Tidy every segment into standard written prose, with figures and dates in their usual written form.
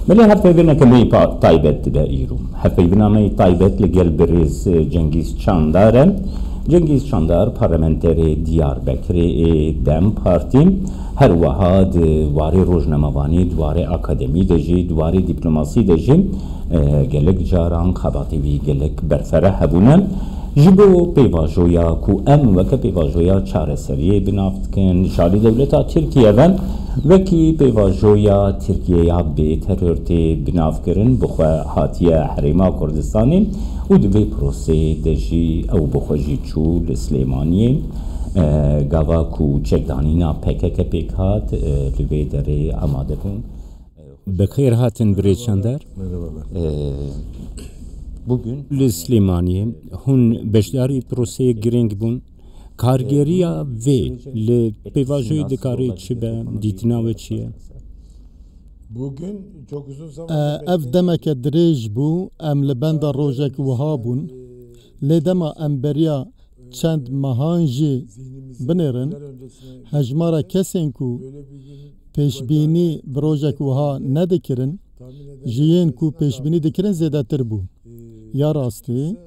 بله هفته کمی تایبت به ایران هفته نامی تایبت لگل بریز جنگیز چانداره جنگیز چاندار پارلمانتری دیاربکر دم پارتی هر وحاد واره روزنامه‌وانی دواره اکادمی دژی دواره دیپلماسی دژی گلک جاران خباتی وی گلک برفره هبونه جبو پیواجویا کو ام وک پیواجویا چاره سریه بنافت کن شالی دولتا ترکیه ون وکی پیواجویا ترکیه یا به ترورتی بنافت کرن بخوا هاتیه حریما کردستانی و دوی پروسه دژی او بخوجی چول سلیمانی گاوا کو چکدانینا پکک پیکات لوی داره آماده کن بخیر هاتن بریچاندر bugün Slimaniye hun beşdari proseye giring bun kargeriya ve le pevajoy dikare çibe ditna ve çiye bugün çok uzun zaman ev demek edrej bu em le benda rojek wahabun le dema emberya çend mahanji binerin hejmara kesen ku peşbini projek waha ne dikirin jiyen ku peşbini dikirin zedatir bu ya rastı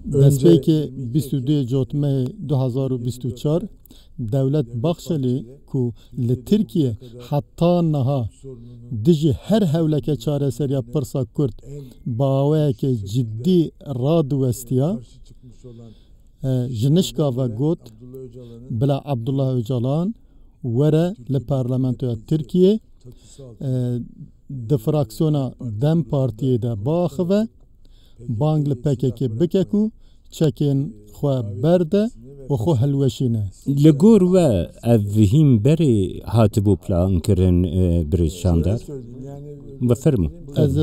despeki 22 Cotme 2024 devlet bakşeli ku li Türkiye hatta naha diji her hevleke çareser ya pırsa Kürt bağveke ciddi radwestiya jinişka ve got bila Abdullah Öcalan vere li parlamentoya Türkiye د فراکسیونا دم پارتیه ده باخوه بانگ لپکه بککو چکین خواه برده و خواه هلوشینه لگور و اوهیم بری هاتبو پلان کرن بریز شاندر و فرمو از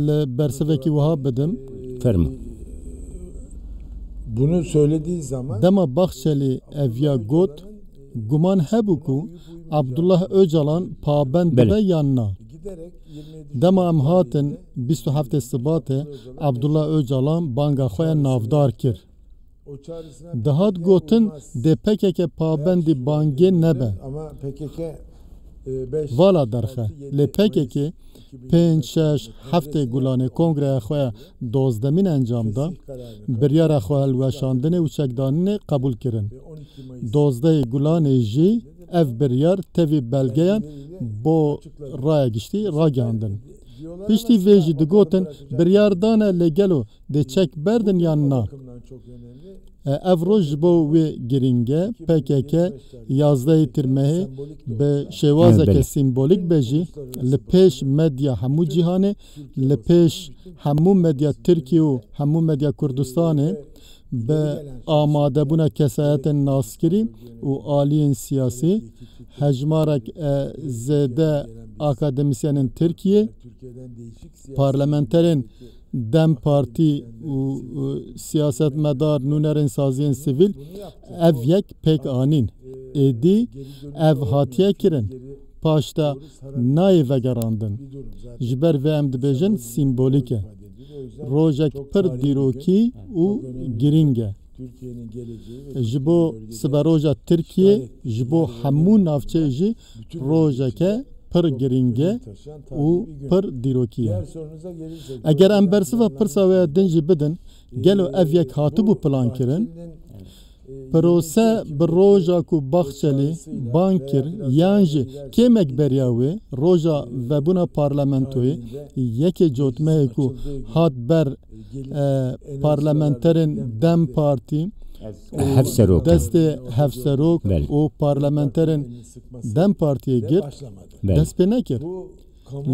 لبرسوکی وها بدم فرمو bunu söylediği zaman dema bakşeli evya got guman hebuku Abdullah Öcalan pabend ve yanna dema em hatin 27 Şubat'e Abdullah Öcalan banga xoya navdar kir. Dahat gotin de PKK pabendi bange nebe. Ama PKK Vala derxe. Le PKK 5-6 hafte gulane kongre xoya 12 encamda biryara xoya elweşandine û çekdanine kabul kirin. 12 gulane jî ev biryar tevi belgeyan bo raya gişti ragandın. Pişti veji de gotin biryardana legelo de çek berdin yanına. Ev roj bo ve giringe PKK yazda yitirmeyi be şevazeke simbolik beji li peş medya hamu cihane li peş hamu medya Türkiye u hamu medya Kürdistan'e به آماده بودن کسایت ناسکری و عالیین سیاسی هجمارک زده اکادمیسیان ترکیه پارلمانترین دم پارتی و سیاست مدار نونرین سازین سیویل اف یک پیک آنین ایدی اف هاتیه کرن پاشتا نای وگراندن جبر و ام دبیجن سیمبولیکه روجک پر دیروکی و گرینگه جبو سبروجا ترکیه جبو همون نافچه جی روجکه پر گرینگه و پر دیروکیه اگر ام برسه و پرساوی دنجی بدن گلو اف یک هاتبو پلان کرن پروسه بر روژا کو بخشلی بانکر یانجی کمک بریاوی روژا و بونا پارلمنتوی یکی جوتمه کو هات بر پارلمنترین دم پارتی دست هفسروک و پارلمنترین دم پارتیه گیر دست پی نکر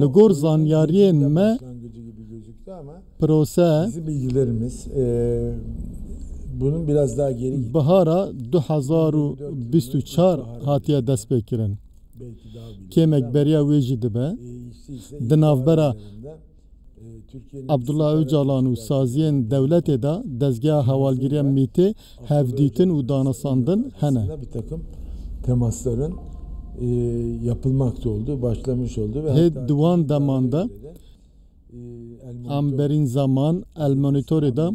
لگور زانیاریه ما پروسه bilgilerimiz bunun biraz daha geri Bahara 2024 hatiye dest bekirin. Kemek beriya veji dibe. Dinavbera Abdullah Öcalan u saziyen devlete da dezgah havalgiriye miti hevditin u danasandın hene. Bir takım temasların yapılmakta oldu, başlamış oldu ve hatta divan damanda amberin zaman el monitorida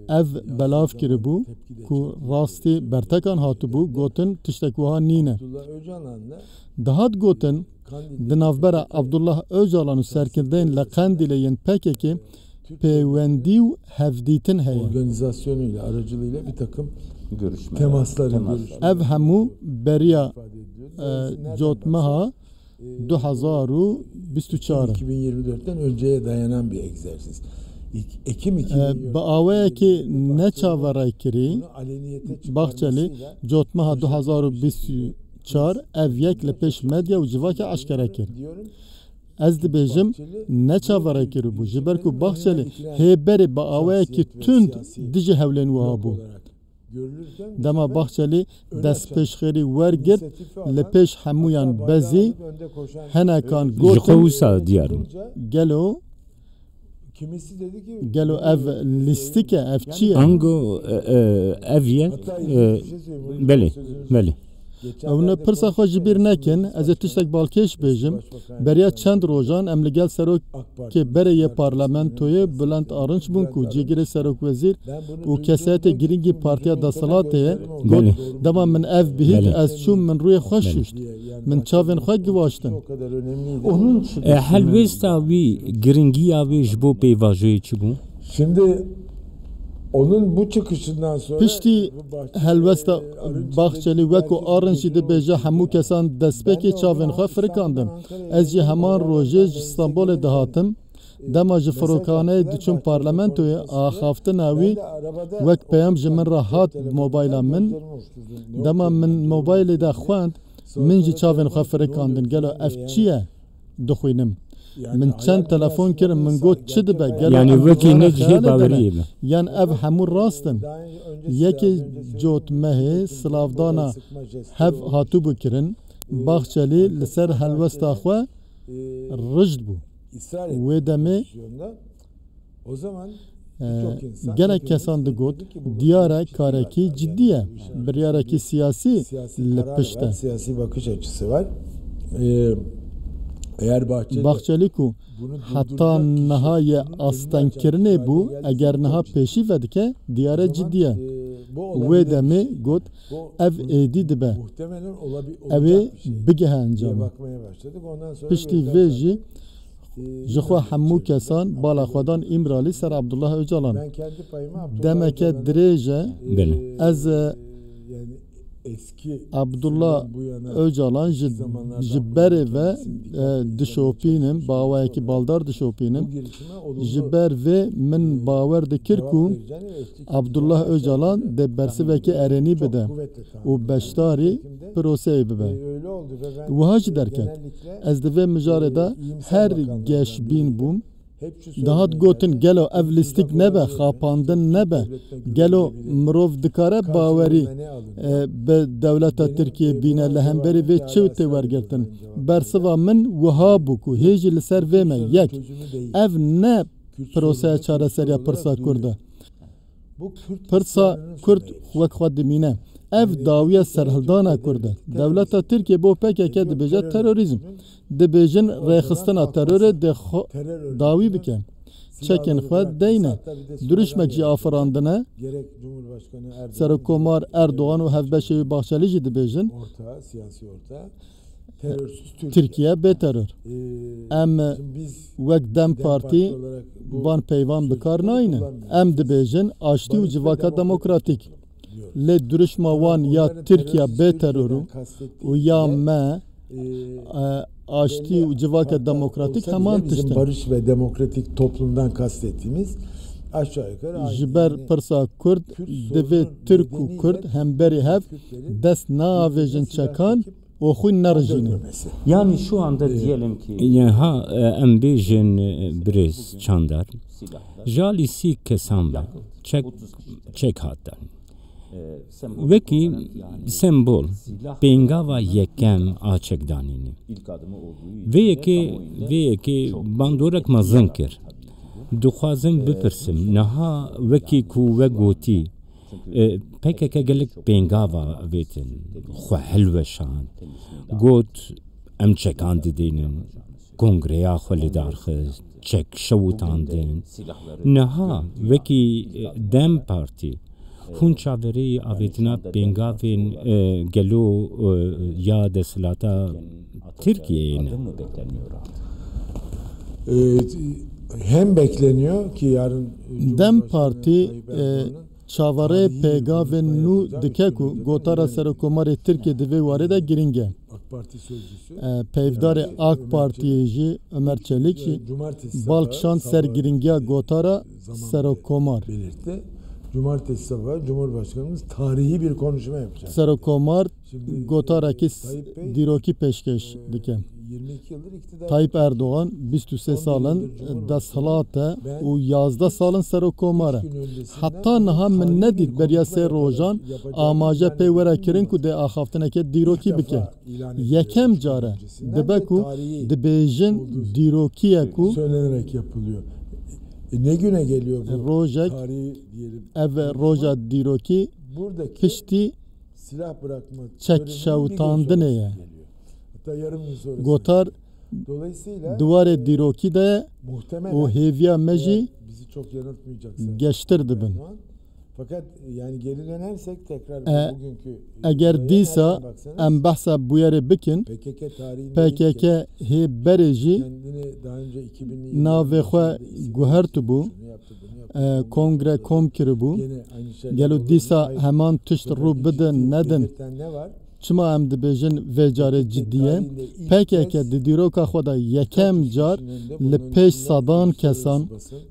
ev belav kiribû ku rastî bertekan hatibû gotin tiştek wiha nîne. Abdullah Öcalan'la Dihat gotin Kandil'de di navbera Abdullah Öcalan û serkirdeyên li Qendîlê yên PKK peywendî û hevdîtin heye. organizasyonuyla, aracılığıyla bir takım Görüşme. temaslar. Ev hemû beriya ifade ediliyor. Nereden cotmeha baksak, 2024 2024'ten önceye dayanan bir egzersiz. Ekim 2024'te bi awayekî neçaverayî kirî bunu aleniyete Bahçeli çıkarmasıyla cotmeha 2024 ev yek li pêş medya û civakê eşkere kir. diyorum. Ez dibêjim neçaverayî kiribû ji ber ku Bahçeli hêberê bi awayekî tund dijî hewlên wiha bû. olarak görülürken bu Dema sefer Bahçeli öne destpêşxerî wergirt inisiyatifi li alan, pêş hemûyan hatta bezî bayrağı önde koşan henekan Ji gotin Qewsa diyarım. çıkınca gelo kimisi dedi ki gelo ev lîstike ev çi ye? Ango eviye hatta ilginç bir şey söyleyeyim. beli Sözünüzü- beli. Ew ne pirsa xwe ji bîr nekin ez ê tiştek balkêş bêjim beriya çend rojan em li gel serokê berê parlamentoyê Bülent Arınç bûn ku cîgirê serokwezîr û kesayetê giringî partiya deselatê ye got Belê. dema min ev bihît Belê. ez çûm min rûyê xwe şûşt min çavên xwe givaştin. O kadar önemliydi. Onun için helvesta wî giringiya wê ji bo peyvajoyê çi bû? Şimdi onun bu çıkışından sonra Piştî bu Bahçeli, helwesta Arınç'ın Bahçeli dediği wek û belki Arınçî dibêje hemû kesan destpêkê çavên xwe firikandin. Ez jî heman rojê ji Stenbolê dihatim dema ji firokaneyê diçûm parlamentoyê axaftina wî ben de arabada wek peyam ji min re hat mobayla min dema min mobaylê de xwend min jî çavên xwe firikandin gelo ev çi ye dixwînim. Min çend telefon kirim min got çi dibe gelo Yani ev wekî dixwane ne cihê xeyalê baweriyê dene. be. Yan ev hemû rastin. Yekê cotmehê silavdana hev hatûbû kirin Bahçeli li ser helwesta xwe rijt bû. Wê demê o zaman birçok insan gelek kesan digot diyara karekî ciddi ye. Biryarekî siyasî siyasi li karar pişt var, e. siyasi bakış açısı var. Eğer Bahçeli Bahçeli ku bunu heta durduracak kişi, nihaye bunun astankirinê önüne bû açacak eger hale niha gelirse pêşî vedike diyara o zaman, ciddi ye. bu Wê olabilir demê bir şey. got Bu ev êdî dibe. muhtemelen olacak Evê bir şey bigihe diye encamı. bakmaya başladık. Ondan sonra Piştî gözden vê sonra, jî ji xwe hemû kesan bala xwedan îmralî ser Abdullah Öcalan. ben kendi payıma Abdullah Demeke Öcalan'a, dirêj e Belê. ez yani eski Abdullah bu yana Öcalan ji berê ve dişopînim bawayekî baldar dişopînim bu girişime olumlu ji ber vê min bawer dikir cevap ku vereceğini ve eşlik Abdullah edeceğini Öcalan de bersivekî erenî çok bide kuvvetle tahmin û beşdarî proseyê bibe. öyle oldu ve ben Wiha jî derket genellikle ez di vê mijarê de her geşbîn bûm hep şu dahat söylenen gotin gelo ev lîstik nebe xapandin nebe gelo mirov dikare bawerî ne alın? bi dewleta Tirkiye bîne li hemberî vê çi tê wergirtin bersiva min wiha bû ku hêjî li ser vê me yek Çözümü değil. ev ne Kürt proseya sorunu çareseriya Kürt pirsa olarak Kurd e. duyuyor. Bu Kürt Pirsa ısrarının Kurd sonucu. wek xwe dimîne ev dawiya serhildana Kurd e. Dewleta Tirkiye bo PKK dibêje terorîzm dibêjin rêxistina terorê de Terör örgütü dawî bike çekên xwe deyne duruşmek jî afirandine gerek Cumhurbaşkanı Erdoğan Serokkomar Erdoğan û hevbeşevî Bahçeli jî dibêjin ortağı, siyasi ortağı terörsüz Türkiye. Tirkiye bêterör. Em Şimdi biz wek Dem Partî olarak bu van peyvan bikar nayînin. Em dibêjin aştî û civaka demokratîk. Lê duruşma wan ya Tirkiye bêterör û ya me aştî û civaka demokratîk heman bizim tiştin. barış ve demokratik toplumdan kastettiğimiz aşağı yukarı aynı. Ji ber pirsa Kurd divê Türk û Kurd hemberî hev dest naavêjin çekan û xwe nerijînin. Dönmemesi. Yani şu anda diyelim ki yani ha em bêjin birêz çandar jalî sî kesan be çek hatan wekî sembol pêngava yekem a çekdanînê ilk adımı olduğu vê yekê bandorek mezin kir dixwazim bipirsim niha wekî ku we gotî PKK gelek pêngava vêtin xwe hilweşand got em çekan didînin کنگریا خلی دارخست چک شوتاندن نها وکی دم پارتی هون چاوری آویتنا بینگاوین گلو یا دسلاتا Türkiye yine. Hem bekleniyor ki yarın Dem Parti çavare pegavên nû dike ku gotara Serokkomarê Tirkiye divê warê de giring e. AK Parti sözcüsü Peyvdarê AK Partiye jî Ömer Çelik jî balkişand sergiringiya gotara Serokkomar. belirtti. Cumartesi sabahı Cumhurbaşkanımız tarihi bir konuşma yapacak. Serokkomar gotarekî dîrokî pêşkeş dike. 22 yıldır iktidar. Tayyip Erdoğan 23 salın desthilatê û 11 salın Serokkomar e. Heta niha min nedît beriya sê rojan amaje pê were kirin ku dê axaftineke dîrokî bike. Yekem care dibe ku dibêjin dîrokîye ku Söylenerek yapılıyor. Ne güne geliyor bu rojek tarihi diyelim. ev roja dîrokî Buradaki piştî silah bırakma çek töreninin şewtandinê ye. Hatta yarım gün sonrası. Gotar Dolayısıyla duwarê dîrokî de muhtemelen û hêviya me jî bizi çok yanıltmayacaksa. geştir dibin. Fakat yani geri dönersek tekrar bugünkü Eger dîsa em behsa bûyerê bikin PKK tarihinde PKK hê berê jî kendini daha önce 2000'li navê xwe guhertibû kongre kom kiribû gelo dîsa heman tişt rû bidin nedin ne var? çima em dibêjin vê carê ciddiye PKK di dîroka xwe de yekem car li pêş sedan kesan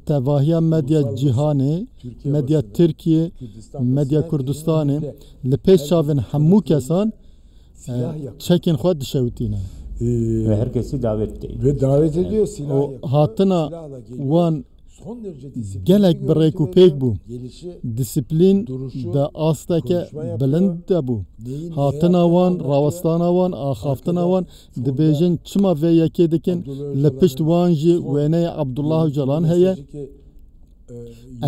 tevahiya medya cîhanê medya Tirkiye medya Kurdistanê li pêş çavên hemû kesan çekên xwe dişewitîne. Ve herkesi davet değil. Ve davet ediyor silah O yapıyor. hatina Silahla geliyor. wan Son derece disiplinli gelek bi rêk û pêk bû. gelişi Disiplîn duruşu, de asteke konuşma yapıyor. bilind debû. neyin Hatina wan, rawestana wan, axaftina wan dibêjin çima vê yekê dikin li pişt wan jî wêneyê Abdullah Öcalan heye.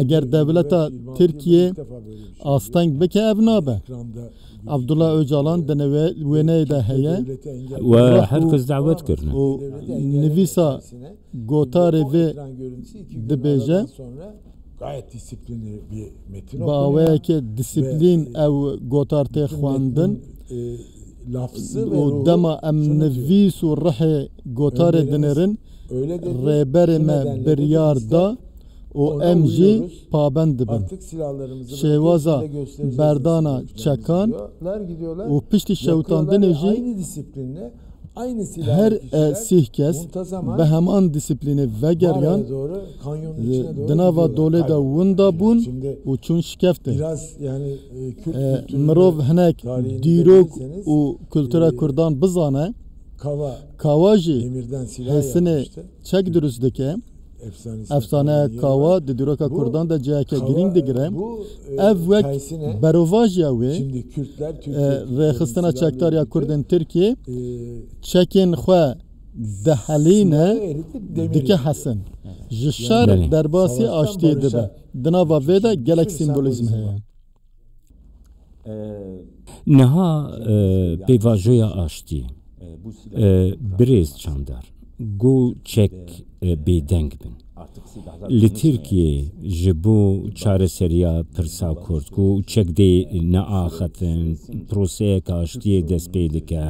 Eger devleta Tirkiye asteng bike ev nabe. Abdullah Öcalan de wêneyê de heye. Ve herkes davet kirine. û nivîsa gotarê vê dibêje gayet disiplinli bir metin bi awayekê disiplîn ew gotar tê xwandin lafzı ve û dema em nivîs û rihê gotarê dinêrin rêberê me biryar da û em jî pabend dibin. artık silahlarımızı Şêwaza berdana çekan û piştî şewtandinê jî aynı disiplinle aynı silahlı her kişiler sih kes muntazaman bi heman disîplînê vegeryan mağaraya doğru, kanyonun içine doğru di nava gidiyorlar. dolê de winda bûn Şimdi û çûn şikeftê. biraz yani Kürt kültürünü Mirov hinek tarihini dîrok bilirseniz, û kultura Kurdan bizane Kava kawa jî demirden silah hêsinê yapmıştı. çek durust dike. Efsanesi Efsane kawa di dîroka Bu Kurdan de ciheke Kava, giring digire. bu Ev wek tersine berovajiya wê şimdi Kürtler rêxistina çekdariya Kurdên Tirkiye e, çekên xwe di helîne eritip demir dike yapıyor. hesin. Ji şer Belê. derbasî Savaştan aştiye dibe. barışa. Di nava vê de gelek sürü simbolîzm sembolizm heye. Niha pevajoya aştî. Birêz çandar. Gu çek bêdeng bin. Li Tirkiye ji bo çareseriya pirsa Kurd ku çek dê neaxetin proseyeka aştiyê dest pê dike.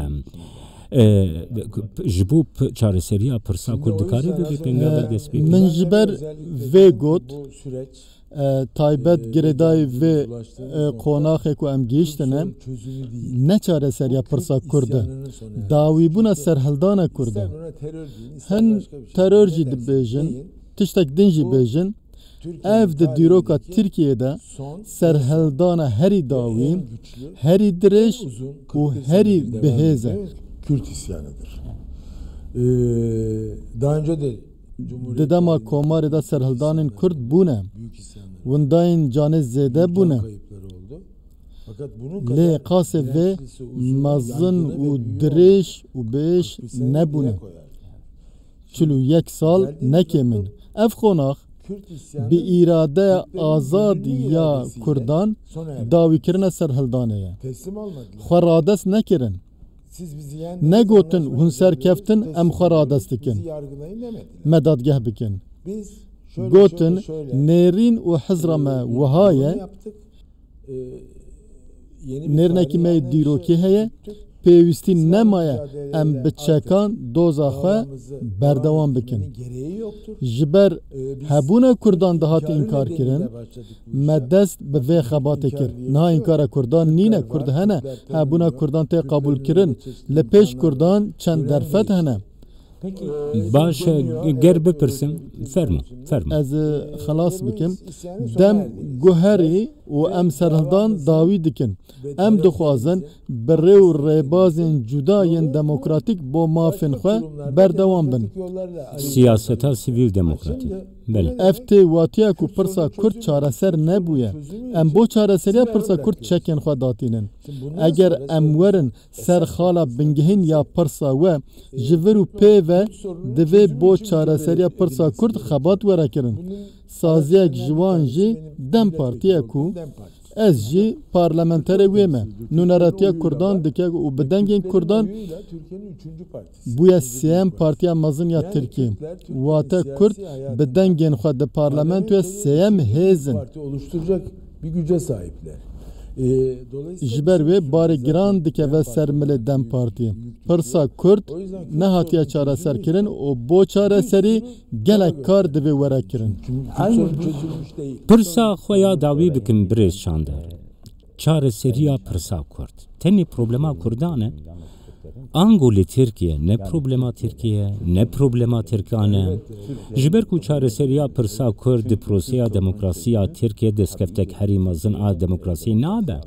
Ji bo çareseriya pirsa Kurd dikarî bibe pêngavek dest pê Min ji ber vê got Bu süreç taybet girêdayê vê qonaxê ku em gihîştine çözümü değil. ne çareseriya pirsa Kurd e. İsyanının sonu yani. Dawîbûna serhildana Kurd e. İster buna terör deyin, ister Hin başka bir şey. terör Ne jî derseniz dibêjin, deyin, tiştek din jî Bu bêjin, Türkiye'nin ev di dîroka tarihindeki Tirkiye'de son serhildana herî dawî, en güçlü, herî dirêj uzun, û 41 herî senedir devam bihêz e. eden Kürt isyanıdır. Daha önce de Di dema komarê de serhildanên Kurd bûne, büyük isyanlar, windayên canê zêde can bûne. kayıpları oldu. Fakat bunun Lê kadar qasê vê dirençlisi, uzun, mezin yaygını ve û büyüğü dirêj û bêj bir sene nebûne. dile koyar. Çil û yek sal nekê min. Ev qonax Kürt isyanı bi îradeya Kürtlerin azad birliği ya iradesiyle Kurdan sona erdi. dawîkirina serhildanê ye. Teslim olmadılar. Xwe rades nekirin. Siz bizi Negotin hun serkeftin em xwe destikin. Bizi yargılayın demediler. Medadgeh bikin. Biz şöyle Gotin şöyle nêrîn û hizra me wiha ye yaptık. Yeni bir nêrnekî me tarihane dîrokî şey heye tuttuk. pêwîstî İslam nemaye mücadeleyle em bi çekan doza xwe davamızı berdewam devam bikin. ettirmenin gereği yoktur. Ji ber Biz hebûna Kurdan dihat inkarı inkar nedeniyle kirin, başladık bu işe. me dest bi vê xebatê kir. Niha inkara Kurdan nîne Kurd hene, hebûna Kurdan tê qebûl kirin. Li pêş Kurdan çend derfet hene. Peki baş ger bipirsim fermo. Ez xelas bikim. Dem guherî û em serhildan dawî dikin. Em dixwazin bi rê û rêbazên cudayên demokratîk bo mafên xwe berdewam bin. Siyaseta sivil demokratik. Bele. Ev tê watiya ku pirsa Kurd çareser nebûye. Em bo çareseriya pirsa Kurd çekên xwe datînin. Eger em werin ser xala bingehîn ya pirsa we ji vir û pê ve divê bo çareseriya pirsa Kurd xebat were kirin. Saziyek ji wan jî Dem Partiye ku ez jî parlamenterê wê me. Nûneretiya Kurdan dike û bi dengên Kurdan Türkiye'nin 3. partisi. bûye sêyem Partiya mezin ya Tirkiye. Wate Kurd bi dengên xwe di parlamentoya sêyem hêzin. Parti oluşturacak bir güce sahipler. Ji ber wê barê giran dikeve ser milê Dem Partiye. Pirsa Kurd nehatiye çareserkirin û bo çareserî gelek kar divê were kirin. Sorun çözülmüş değil. Pirsa xwe ya dawî bikin birêz çandar. Çareseriya pirsa Kurd. Tenê problema Kurdan e. Ango li Tirkiye ne problema Tirkiye ne problema Tirkan e. Ji ber ku çareseriya pirsa Kurd di proseya demokrasiya Tirkiye destkefteke herî mezin a demokrasiyê nabe.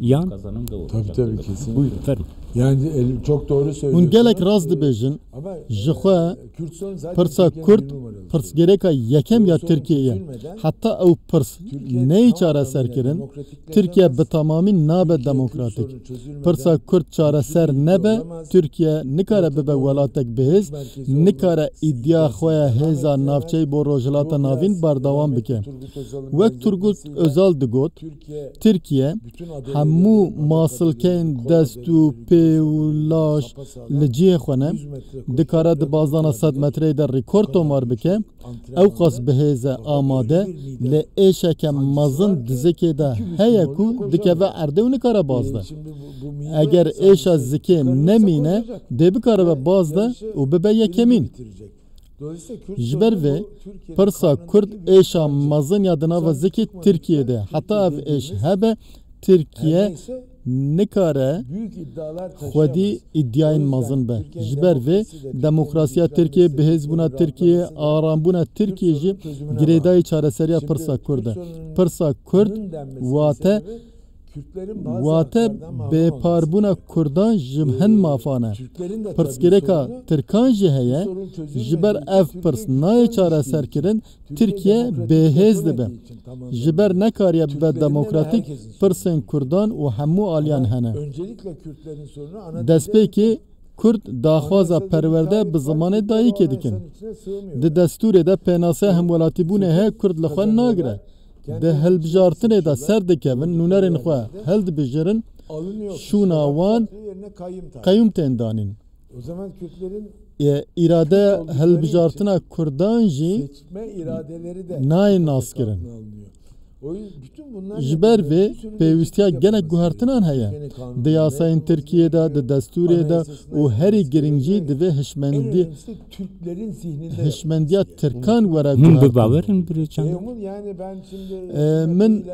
Yan Tabii kesin. buyur ferm. Yani çok doğru söylüyorsun. Hûn gelek rast dibêjin Ama ji xwe Kürt sorunu zaten pirsa Türkiye'nin Kurd bir numaralı. pirsgereka yekem ya Tirkiye. Hatta ew pirs neyê çareserkirin Tirkiye bi tamamî nabe demokratik. Pirsa Kurd çareser nebe Tirkiye nikare bibe welatek bihêz nikare îdiya xwe ya hêza navçeyî bo rojhilata navîn berdewam bike. Wek Turgut Özal digot Tirkiye hemû masilkeyên dest û pê û laş li cihê xwe ne dikare di bazdana 100 metreyê de rêkor tomar bike. Ew qas bihêze amade li êşeke mezin dizikê de heye ku dikeve erdê û nikare bazde. Eger êşa zikê nemîne dê bikare be bazde û bibe yekemîn. Ji ber vê pirsa Kurd êşa mezin ya di nava zikê Tirkiye'de heta ev êş hebe Tirkiye nikare xwedî îddiayên mezin be. Ji ber vê demokrasiya Tirkiye bihêzbûna Tirkiye arambûna Tirkiye jî girêdayê çareseriya pirsa Kurd e. Pirsa Kurd wate bêparbûna Kurdan ji hin mafan e. Pirsgirêka Tirkan jî heye ji ber ev pirs nayê çareserkirin Tirkiye bêhêz dibe. Ji ber nekariye bibe demokratik pirsên Kurdan û hemû aliyan hene. Destpêkê Kurd daxwaza perwerde bi zimanê dayîkê dikin. Di destûrê de pênaseya hemwelatîbûnê heye Kurd li xwe nagire. Di hilbijartinê de ser dikevin nûnerên xwe hel dibijêrin şûna wan qeyûm tên danîn. O zaman Kürtlerin İrade hilbijartina Kurdan jî nayê nas kirin. Ji ber vê pêwîstiya gelek guhertinan heye. Di yasayên Tirkiye'de, di destûrê de û herî giring jî divê hişmendiya Tirkan were Hûn bi bawerin birêz çandar. min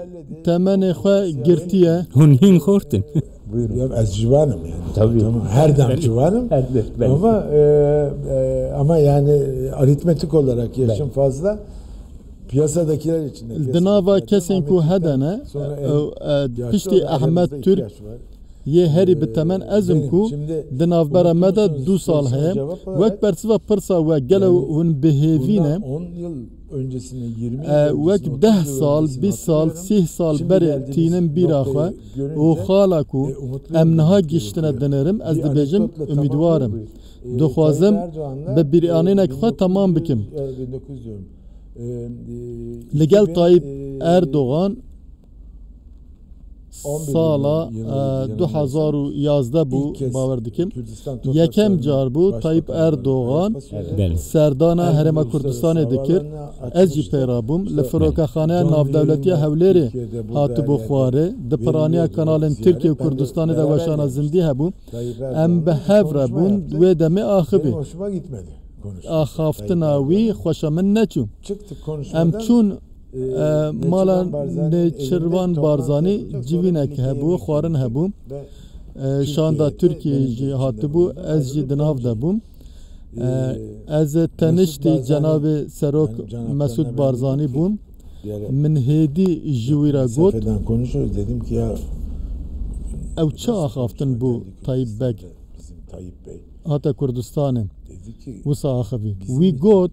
temenê xwe girtiye. Hûn hîn xortin. Buyurun. Ez civanım yani. Tabii. Tamam. Her dam civanım. Ama yani aritmetik olarak yaşım fazla. Piyasadakiler için de. Di nava kesên ku hedene piştî Ahmed Türk yê herî bi temen ezim ku di navbera me de 2 sal heye. Wek bersiva pirsa we gelo hûn bihêvîne 10 yıl öncesine 20 wek 10 sal 20 sal 30 sal berê tînin bîra xwe û xala ku em niha giştine dinerim ez dibêjim umîdwarim. Dixwazim bi bîranînek xwe tamam bikim. Li gel Tayyip Erdoğan sala 2011 bu bawer dikim yekem car bu Tayyip Erdoğan serdana Herêma Kurdistanê dikir ez jî pêra bûm li firokexaneya navdewletiya Hewlêrê hatibû xwarê di piraniya kanalên Tirkiye û Kurdistanê de weşana zindî hebû em bi hev re bûn wê demê axivî axaftina wî xweşa min neçû em çûn mala Nêçirvan Barzanî civînek hebû xwarin hebû şanda Türkiye jî hatibû ez jî di nav de bûm ez teniştî Cenabê Serok Mesûd Barzanî bûm min hêdî ji wî re got ew çi axaftin bû Tayyip Bek hata Kurdistanê wisa axivî wî got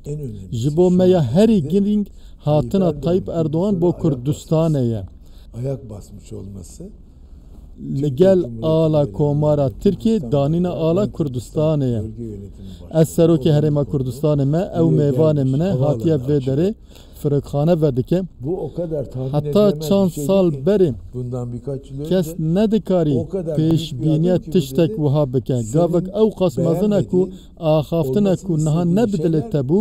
ji bo me ya herî girîng hatina Tayyip Erdoğan bo Kurdistanê ye ayak basmış olması li gel ala komara Tirkiye danîna ala Kurdistanê ye ez serokê Herêma Kurdistanê me ew mêvanê min e hatiye vê derê firokxane vedike hatta çand sal berê kes nedikarî pêşbîniya tiştek wiha bike gavek ew qas mezin e ku axaftin e ku niha ne bi dilê te bû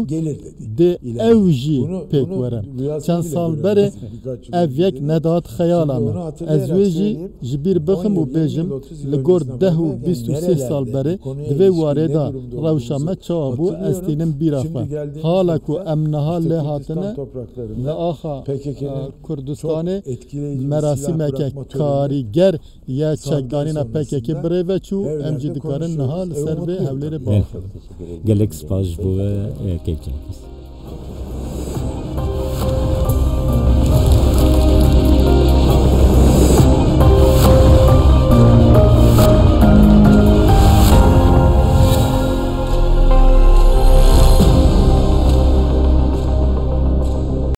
dê ew jî pêk were çend sal berê ev yek nedat xeyala min ez wê jî ji bîr bixim û bêjim li gor 10 û 23 sal berê di vê warê da rewşa me çawa bû ez tînim bîra xwe hala ku em niha lê hatine li axa Kurdistanê merasimeke karîger ya çekdanîna PKK birêve çû em jî dikarin niha li ser vê hewlêrê baxin gelek spas ji bo we kêkçe